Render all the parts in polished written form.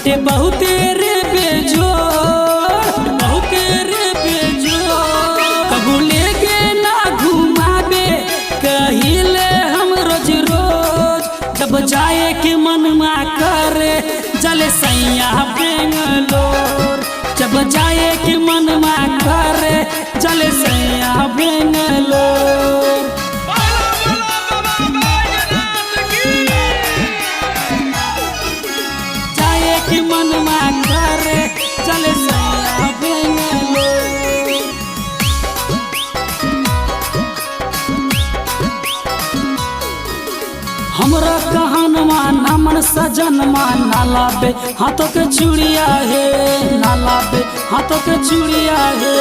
बाटे बहुते रे बेजोड़, बहुते रे बेजोड़। कबू लेके ना घुमाबे कहिले हम रोज रोज, जब जाए के मनमा करे चले सैया बेंगलोर, जब जाए के मनमा करे चले सैया बेंगलोर। जाए के मनमा करे चले सैया बेंगलोर। हमरा कहनमा नामन सजनमा ना लाबे हाथों के चूड़िया है, ना लाबे हाथों के चूड़िया है।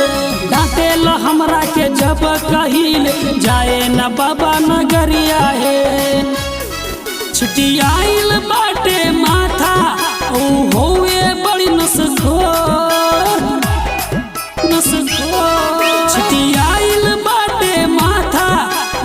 डांटे ला हमरा के जब कहिले जाए न बाबा नगरिया है। छुटियाइल बाटे माथा ओ होवे बड़ी नसखोर, नसखोर। छुटियाइल बाटे माथा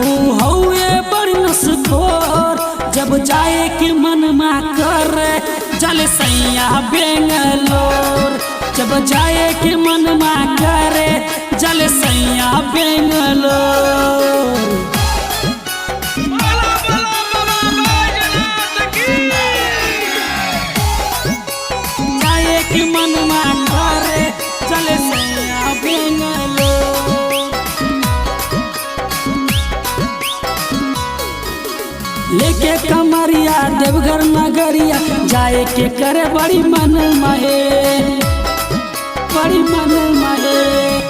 ओ होवे बड़ी नसखोर, जब जाए के मनमा करे चले सैया बेंगलोर, जब जाए के मनमा करे चले सैया बेंगलोर। जाए के मनमा करे चले सैया बेंगलोर। लेके कमरिया देवघर नगरिया जाए के करे बड़ी मन महे, बड़ी मन महे।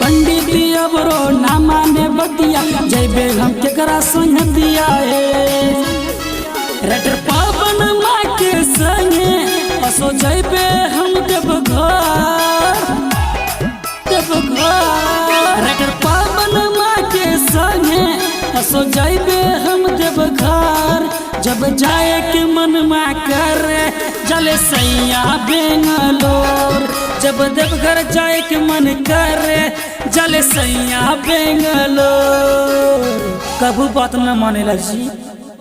पंडित अबरो ना माने बतिया जैबे हम केकरा संग दिया है। रेटर पावन माँ के संगे असो जैबे हम देवघर, देवघर। रेटर पावन माँ के संगे असो जैबे हम देवघर, जब जाए के मनमा करे चले सैया बेंगलोर, जब देवघर जाए के मन करे चले सैया बेंगलोर। कबू बात न मानेला जी।